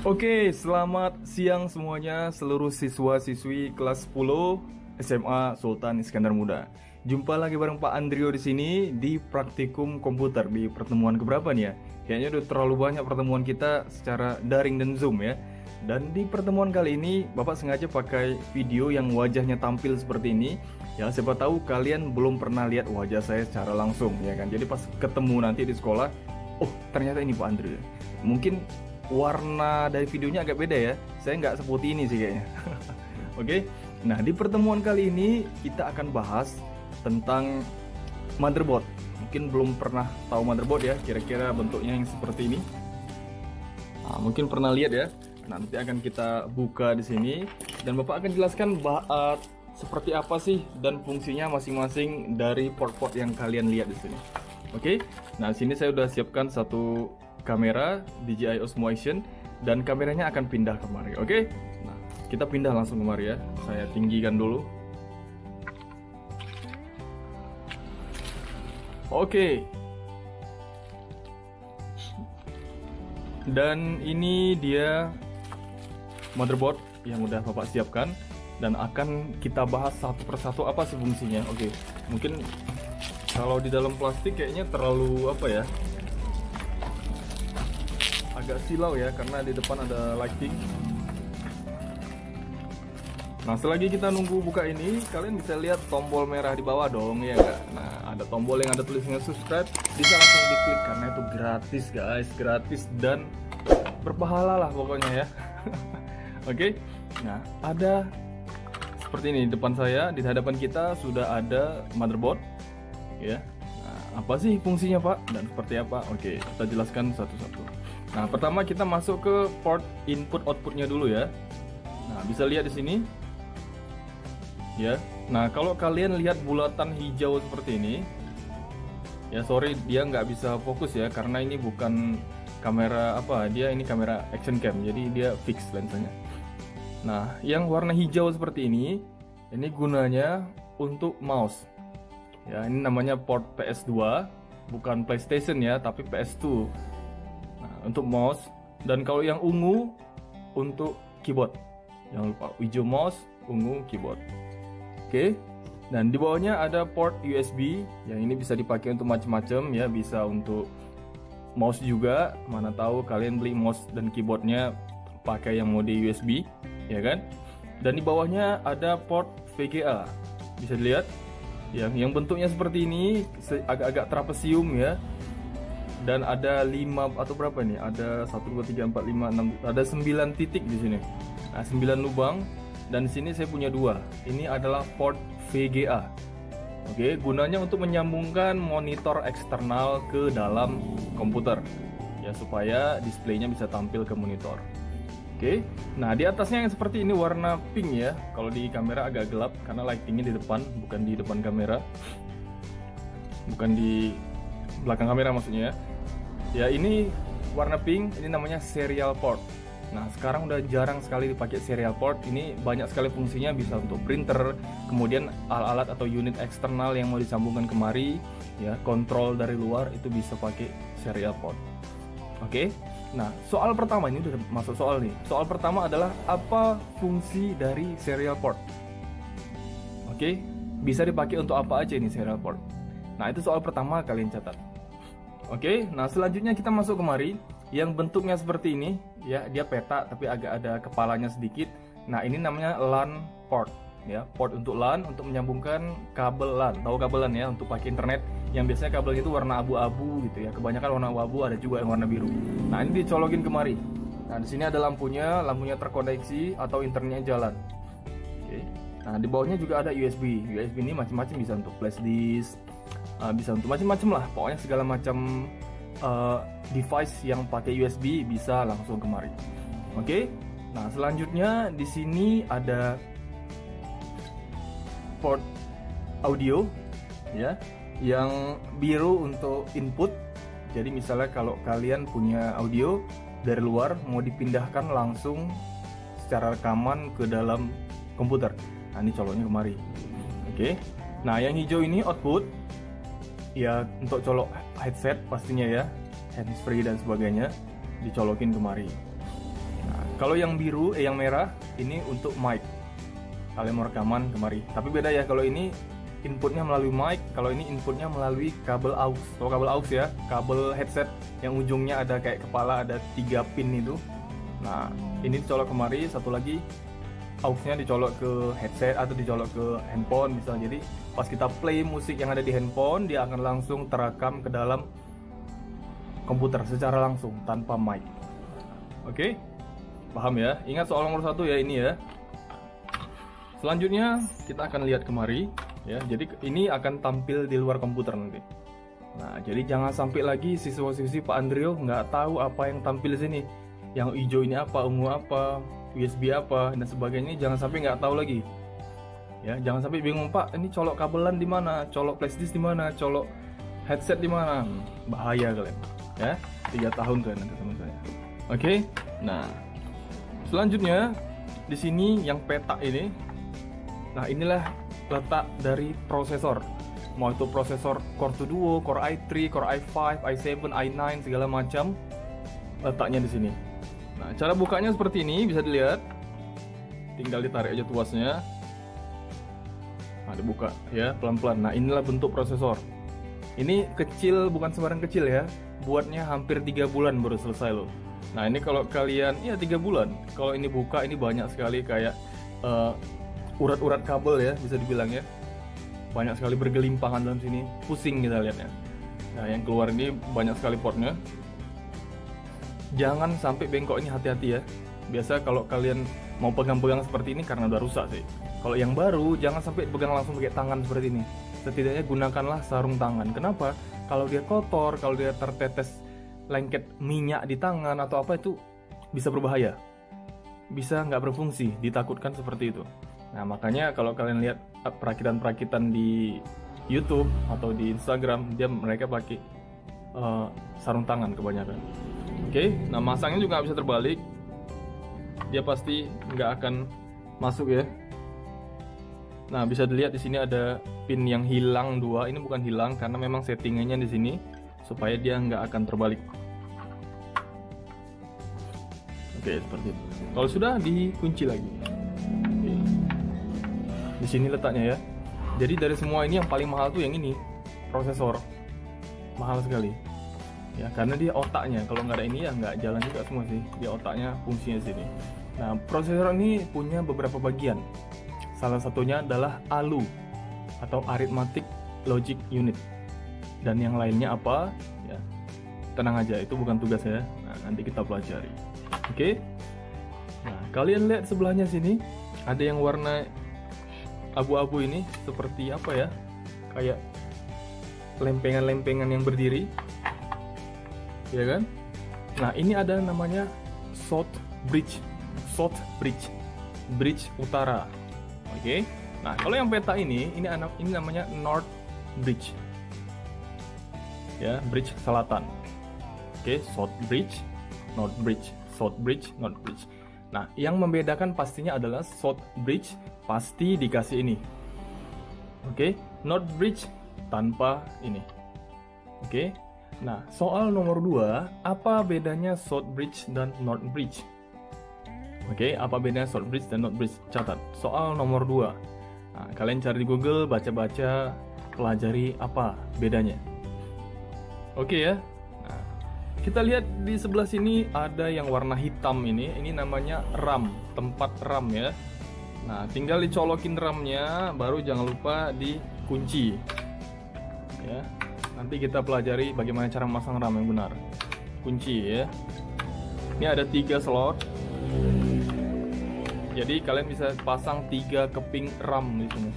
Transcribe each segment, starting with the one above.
Oke, selamat siang semuanya seluruh siswa-siswi kelas 10 SMA Sultan Iskandar Muda. Jumpa lagi bareng Pak Andrio di sini di praktikum komputer di pertemuan keberapa nih ya? Kayaknya udah terlalu banyak pertemuan kita secara daring dan Zoom ya. Dan di pertemuan kali ini Bapak sengaja pakai video yang wajahnya tampil seperti ini. Ya, siapa tahu kalian belum pernah lihat wajah saya secara langsung ya kan. Jadi pas ketemu nanti di sekolah, oh ternyata ini Pak Andrio. Mungkin warna dari videonya agak beda ya. Saya nggak seputih ini sih kayaknya. Oke. Nah, di pertemuan kali ini kita akan bahas tentang motherboard. Mungkin belum pernah tahu motherboard ya, kira-kira bentuknya yang seperti ini. Nah, mungkin pernah lihat ya. Nah, nanti akan kita buka di sini dan Bapak akan jelaskan seperti apa sih dan fungsinya masing-masing dari port-port yang kalian lihat di sini. Oke. Nah, sini saya udah siapkan satu kamera DJI Osmo Action dan kameranya akan pindah kemari. Oke. Nah, kita pindah langsung kemari ya. Saya tinggikan dulu. Oke. Dan ini dia motherboard yang udah Bapak siapkan dan akan kita bahas satu persatu apa sih fungsinya. Oke. Mungkin kalau di dalam plastik kayaknya terlalu apa ya? Agak silau ya karena di depan ada lighting. Nah, selagi kita nunggu buka ini, kalian bisa lihat tombol merah di bawah dong ya enggak? Nah, ada tombol yang ada tulisannya subscribe, bisa langsung diklik karena itu gratis guys, gratis dan berpahala lah pokoknya ya. Oke. Nah, ada seperti ini di depan saya, di hadapan kita sudah ada motherboard ya. Nah, apa sih fungsinya Pak dan seperti apa? Oke, kita jelaskan satu-satu. Nah, pertama kita masuk ke port input outputnya dulu ya. Nah, bisa lihat di sini. Ya. Nah, kalau kalian lihat bulatan hijau seperti ini, ya sorry dia nggak bisa fokus ya karena ini bukan kamera apa, dia ini kamera action cam, jadi dia fix lensanya. Nah, yang warna hijau seperti ini gunanya untuk mouse. Ya, ini namanya port PS2, bukan PlayStation ya, tapi PS2. Untuk mouse, dan kalau yang ungu untuk keyboard. Jangan lupa hijau mouse, ungu keyboard. Oke. Dan di bawahnya ada port USB yang ini bisa dipakai untuk macam-macam ya, bisa untuk mouse juga. Mana tahu kalian beli mouse dan keyboardnya pakai yang mode USB, ya kan? Dan di bawahnya ada port VGA. Bisa dilihat yang bentuknya seperti ini, agak-agak trapesium ya. Dan ada 5 atau berapa nih? Ada 1 2 3 4 5 6, ada 9 titik di sini. Nah, 9 lubang dan di sini saya punya 2. Ini adalah port VGA. Oke, gunanya untuk menyambungkan monitor eksternal ke dalam komputer. Ya, supaya displaynya bisa tampil ke monitor. Oke. Nah, di atasnya yang seperti ini warna pink ya. Kalau di kamera agak gelap karena lightingnya di depan, bukan di depan kamera. Bukan di belakang kamera maksudnya ya. Ya, ini warna pink, ini namanya serial port. Nah, sekarang udah jarang sekali dipakai serial port. Ini banyak sekali fungsinya, bisa untuk printer, kemudian alat-alat atau unit eksternal yang mau disambungkan kemari, ya, kontrol dari luar itu bisa pakai serial port. Oke. Nah, soal pertama ini udah masuk soal nih. Soal pertama adalah apa fungsi dari serial port? Oke, bisa dipakai untuk apa aja ini serial port? Nah, itu soal pertama, kalian catat. Oke, nah selanjutnya kita masuk kemari yang bentuknya seperti ini ya, dia peta tapi agak ada kepalanya sedikit. Nah, ini namanya LAN port ya, port untuk LAN, untuk menyambungkan kabel LAN. Tahu kabel LAN ya, untuk pakai internet yang biasanya kabelnya itu warna abu-abu gitu ya. Kebanyakan warna abu-abu, ada juga yang warna biru. Nah, ini dicolokin kemari. Nah, di sini ada lampunya terkoneksi atau internetnya jalan. Oke. Nah, di bawahnya juga ada USB. USB ini macam-macam, bisa untuk flash disk, bisa untuk macam-macam lah, pokoknya segala macam device yang pakai USB bisa langsung kemari. Oke. Nah, selanjutnya di sini ada port audio ya, yang biru untuk input. Jadi misalnya kalau kalian punya audio dari luar mau dipindahkan langsung secara rekaman ke dalam komputer, nah ini coloknya kemari. Oke. Nah, yang hijau ini output ya, untuk colok headset pastinya ya, handsfree dan sebagainya, dicolokin kemari. Nah, Kalau yang biru, yang merah ini untuk mic. Kalian mau rekaman kemari. Tapi beda ya, kalau ini inputnya melalui mic, kalau ini inputnya melalui kabel aux. Kalau kabel aux ya, kabel headset yang ujungnya ada kayak kepala, ada 3 pin itu. Nah, ini dicolok kemari, satu lagi aux-nya dicolok ke headset atau dicolok ke handphone misalnya. Jadi pas kita play musik yang ada di handphone, dia akan langsung terekam ke dalam komputer secara langsung tanpa mic. Oke? Paham ya? Ingat soal nomor 1 ya ini ya. Selanjutnya kita akan lihat kemari ya. Jadi ini akan tampil di luar komputer nanti. Nah, jadi jangan sampai lagi siswa-siswi Pak Andrio nggak tahu apa yang tampil di sini. Yang hijau ini apa, ungu apa, USB apa dan sebagainya, jangan sampai nggak tahu lagi. Ya, jangan sampai bingung, Pak, ini colok kabelan di mana, colok flashdisk di mana, colok headset di mana. Bahaya kalian. Ya, 3 tahun kalian nanti sama saya. Oke. Nah, selanjutnya di sini yang peta ini. Nah, inilah letak dari prosesor. Mau itu prosesor Core 2 Duo, Core i3, Core i5, i7, i9 segala macam letaknya di sini. Nah, cara bukanya seperti ini, bisa dilihat. Tinggal ditarik aja tuasnya. Nah, dibuka ya, pelan-pelan. Nah, inilah bentuk prosesor. Ini kecil, bukan sembarang kecil ya. Buatnya hampir 3 bulan baru selesai loh. Nah, ini kalau kalian, ya 3 bulan. Kalau ini buka, ini banyak sekali kayak urat-urat kabel ya, bisa dibilang ya. Banyak sekali bergelimpangan dalam sini. Pusing kita lihatnya. Nah, yang keluar ini banyak sekali portnya. Jangan sampai bengkok, ini hati-hati ya. Biasa kalau kalian mau pegang-pegang seperti ini karena udah rusak sih. Kalau yang baru, jangan sampai pegang langsung pakai tangan seperti ini. Setidaknya gunakanlah sarung tangan. Kenapa? Kalau dia kotor, kalau dia tertetes lengket minyak di tangan atau apa, itu bisa berbahaya. Bisa nggak berfungsi, ditakutkan seperti itu. Nah, makanya kalau kalian lihat perakitan-perakitan di YouTube atau di Instagram, mereka pakai sarung tangan kebanyakan. Oke, nah masangnya juga nggak bisa terbalik. Dia pasti nggak akan masuk ya. Nah, bisa dilihat di sini ada pin yang hilang 2. Ini bukan hilang karena memang settingannya di sini supaya dia nggak akan terbalik. Oke, seperti itu. Kalau sudah, dikunci lagi. Oke. Di sini letaknya ya. Jadi dari semua ini yang paling mahal tuh yang ini, prosesor. Mahal sekali. Ya, karena dia otaknya. Kalau nggak ada ini ya nggak jalan juga semua sih. Dia otaknya fungsinya di sini. Nah, prosesor ini punya beberapa bagian. Salah satunya adalah ALU atau Arithmetic Logic Unit. Dan yang lainnya apa? Ya, tenang aja, itu bukan tugas ya. Nah, nanti kita pelajari. Oke. Nah, kalian lihat sebelahnya sini ada yang warna abu-abu ini seperti apa ya? Kayak lempengan-lempengan yang berdiri. Ya kan? Nah, ini ada namanya South Bridge. South Bridge. Bridge utara. Oke. Nah, kalau yang peta ini namanya North Bridge. Ya, bridge selatan. Oke, South Bridge, North Bridge, South Bridge, North Bridge. Nah, yang membedakan pastinya adalah South Bridge pasti dikasih ini. Oke, North Bridge tanpa ini. Oke. Nah, soal nomor 2, apa bedanya South Bridge dan North Bridge? Oke, apa bedanya South Bridge dan North Bridge? Catat, soal nomor 2. Nah, kalian cari di Google, baca-baca, pelajari apa bedanya. Oke ya. Nah, kita lihat di sebelah sini ada yang warna hitam ini namanya RAM, tempat RAM ya. Nah, tinggal dicolokin RAM-nya, baru jangan lupa dikunci. Ya. Nanti kita pelajari bagaimana cara memasang RAM yang benar. Kunci ya. Ini ada 3 slot. Jadi kalian bisa pasang 3 keping RAM di sini.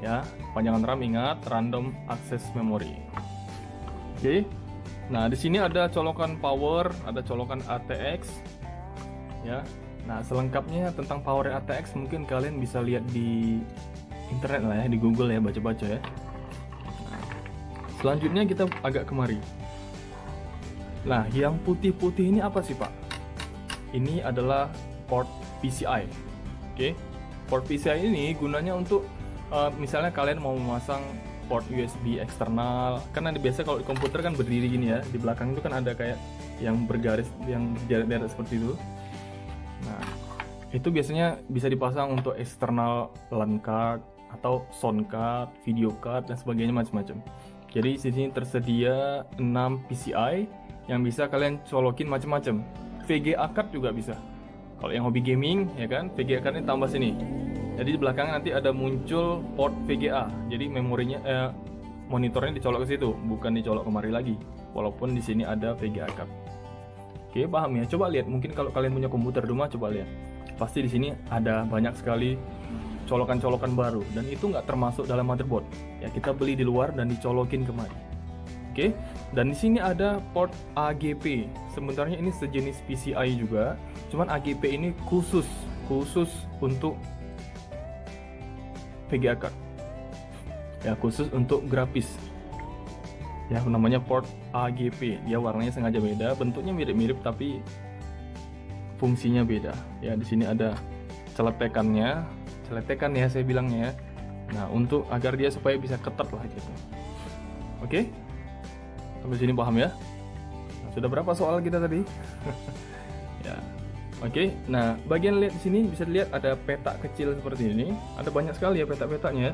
Ya, panjangan RAM ingat random access memory. Oke. Nah, di sini ada colokan power, ada colokan ATX. Ya. Nah, selengkapnya tentang power ATX mungkin kalian bisa lihat di internet lah ya, di Google ya, baca-baca ya. Selanjutnya kita agak kemari. Nah, yang putih-putih ini apa sih, Pak? Ini adalah port PCI. Oke. Port PCI ini gunanya untuk misalnya kalian mau memasang port USB eksternal. Karena biasa kalau di komputer kan berdiri gini ya. Di belakang itu kan ada kayak yang bergaris, yang deret-deret seperti itu. Nah, itu biasanya bisa dipasang untuk eksternal LAN card atau sound card, video card dan sebagainya macam-macam. Jadi di sini tersedia 6 PCI yang bisa kalian colokin macam-macam. VGA card juga bisa. Kalau yang hobi gaming ya kan, VGA card ini tambah sini. Jadi di belakang nanti ada muncul port VGA. Jadi memorinya monitornya dicolok ke situ, bukan dicolok kemari lagi. Walaupun di sini ada VGA card. Oke, paham ya? Coba lihat, mungkin kalau kalian punya komputer di rumah, coba lihat. Pasti di sini ada banyak sekali colokan-colokan baru, dan itu nggak termasuk dalam motherboard. Ya, kita beli di luar dan dicolokin kemari. Oke, dan di sini ada port AGP. Sebenarnya ini sejenis PCI juga, cuman AGP ini khusus untuk VGA card. Ya, khusus untuk grafis. Ya, namanya port AGP. Dia warnanya sengaja beda, bentuknya mirip-mirip tapi fungsinya beda. Ya, di sini ada celetekan ya saya bilangnya ya. Nah, untuk agar dia supaya bisa ketat lah gitu. Oke? Sampai sini paham ya? Nah, sudah berapa soal kita tadi? Ya. Oke. Nah, bagian lihat di sini bisa dilihat ada peta kecil seperti ini. Ada banyak sekali ya peta-petanya.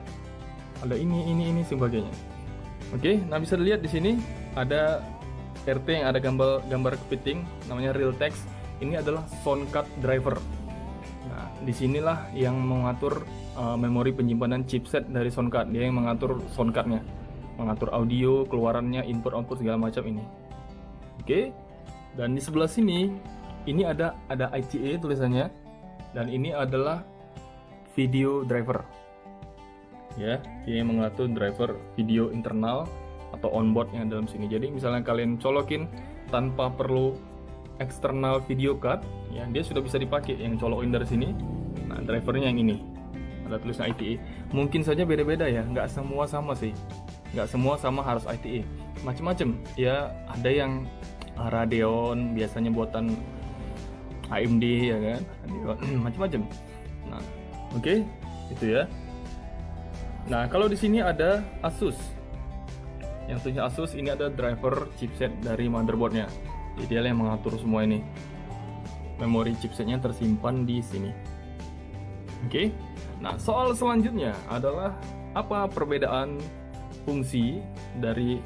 Ada ini sebagainya. Oke, nah bisa dilihat di sini ada RT yang ada gambar kepiting, namanya real text. Ini adalah sound card driver. Nah, disinilah yang mengatur memori penyimpanan chipset dari sound card. Dia yang mengatur sound cardnya, mengatur audio, keluarannya, input output segala macam ini. Oke, dan di sebelah sini ini ada ITA tulisannya, dan ini adalah video driver. Ya, dia yang mengatur driver video internal atau onboard yang dalam sini. Jadi misalnya kalian colokin tanpa perlu eksternal video card, ya dia sudah bisa dipakai. Yang colokin dari sini. Nah, drivernya yang ini. Ada tulisan ITA. Mungkin saja beda-beda ya, nggak semua sama sih. Nggak semua sama harus ITA. Macam-macam. Ya, ada yang Radeon biasanya buatan AMD ya kan, macam-macam. Nah, oke, itu ya. Nah, kalau di sini ada Asus. Yang tulisan Asus ini ada driver chipset dari motherboardnya. Jadi dia yang mengatur semua ini. Memori chipsetnya tersimpan di sini. Oke. Nah, soal selanjutnya adalah apa perbedaan fungsi dari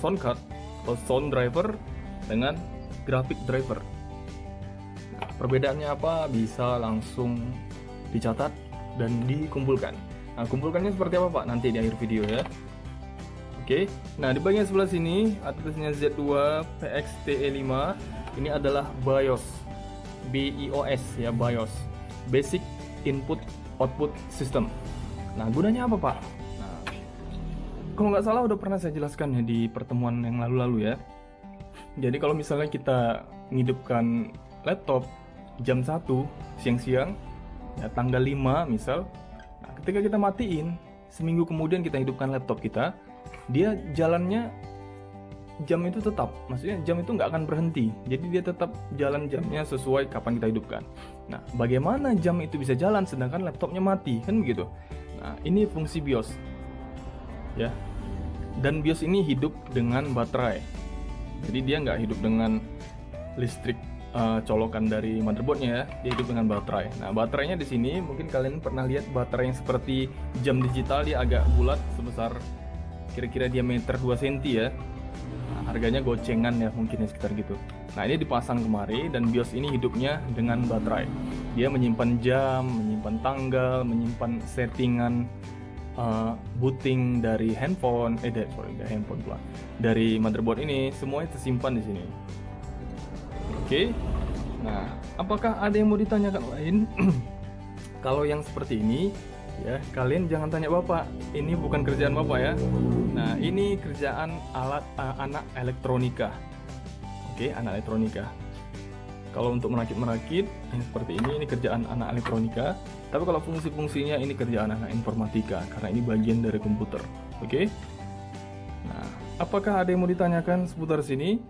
sound card atau sound driver dengan graphic driver. Nah, perbedaannya apa? Bisa langsung dicatat dan dikumpulkan. Nah, kumpulkannya seperti apa Pak? Nanti di akhir video ya. Oke, nah di bagian sebelah sini atasnya Z2 PXTE5. Ini adalah BIOS, BIOS ya, BIOS, Basic Input Output System. Nah, gunanya apa Pak? Nah, kalau nggak salah udah pernah saya jelaskan ya di pertemuan yang lalu-lalu ya. Jadi kalau misalnya kita menghidupkan laptop jam 1 siang-siang, ya tanggal 5 misal. Ketika kita matiin, seminggu kemudian kita hidupkan laptop kita, dia jalannya jam itu tetap, maksudnya jam itu nggak akan berhenti. Jadi dia tetap jalan jamnya sesuai kapan kita hidupkan. Nah, bagaimana jam itu bisa jalan sedangkan laptopnya mati, kan begitu? Nah, ini fungsi BIOS, ya. Dan BIOS ini hidup dengan baterai. Jadi dia nggak hidup dengan listrik. Colokan dari motherboardnya ya, dia hidup dengan baterai. Nah, baterainya di sini mungkin kalian pernah lihat baterai yang seperti jam digital, dia agak bulat sebesar kira-kira diameter 2 cm ya. Nah, harganya gocengan ya, mungkin ya sekitar gitu. Nah, ini dipasang kemari dan BIOS ini hidupnya dengan baterai. Dia menyimpan jam, menyimpan tanggal, menyimpan settingan booting dari handphone, dari motherboard ini, semuanya tersimpan di sini. Oke, nah apakah ada yang mau ditanyakan lain? Kalau yang seperti ini, ya kalian jangan tanya bapak. Ini bukan kerjaan bapak ya. Nah, ini kerjaan anak elektronika. Oke, anak elektronika. Kalau untuk merakit yang seperti ini kerjaan anak elektronika. Tapi kalau fungsi-fungsinya ini kerjaan anak informatika karena ini bagian dari komputer. Oke. Nah, apakah ada yang mau ditanyakan seputar sini?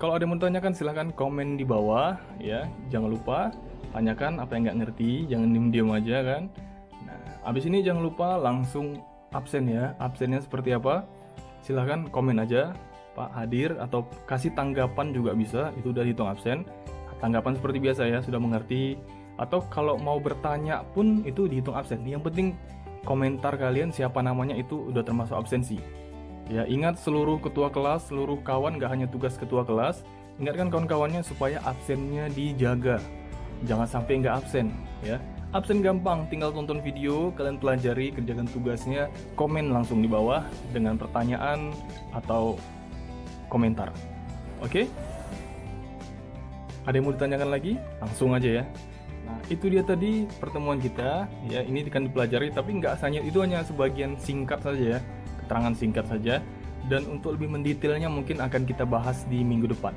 Kalau ada yang mau ditanyakan silahkan komen di bawah ya. Jangan lupa tanyakan apa yang nggak ngerti, jangan diem-diem aja kan. Nah, abis ini jangan lupa langsung absen ya. Absennya seperti apa? Silahkan komen aja Pak hadir atau kasih tanggapan juga bisa, itu udah hitung absen. tanggapan seperti biasa ya, sudah mengerti. Atau kalau mau bertanya pun itu dihitung absen. Yang penting komentar kalian siapa namanya itu udah termasuk absensi. Ya, ingat seluruh ketua kelas, seluruh kawan, gak hanya tugas ketua kelas. Ingatkan kawan-kawannya supaya absennya dijaga. Jangan sampai nggak absen ya. Absen gampang, tinggal tonton video, kalian pelajari, kerjakan tugasnya, komen langsung di bawah dengan pertanyaan atau komentar. Oke? Ada yang mau ditanyakan lagi? Langsung aja ya. Nah, itu dia tadi pertemuan kita. Ya, ini akan dipelajari, tapi nggak hanya itu, hanya sebagian singkat saja ya, keterangan singkat saja. Dan untuk lebih mendetailnya mungkin akan kita bahas di minggu depan.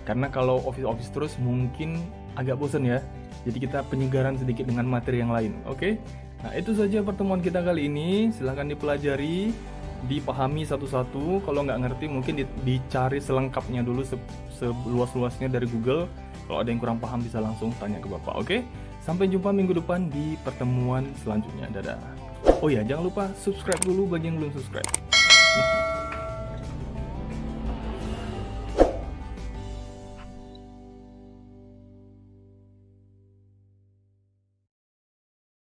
Karena kalau office terus mungkin agak bosan ya. Jadi kita penyegaran sedikit dengan materi yang lain. Oke? Nah, itu saja pertemuan kita kali ini. Silahkan dipelajari, dipahami satu-satu. Kalau nggak ngerti mungkin dicari selengkapnya dulu, seluas-luasnya dari Google. Kalau ada yang kurang paham bisa langsung tanya ke Bapak. Oke? Sampai jumpa minggu depan di pertemuan selanjutnya. Dadah. Oh ya, jangan lupa subscribe dulu bagi yang belum subscribe.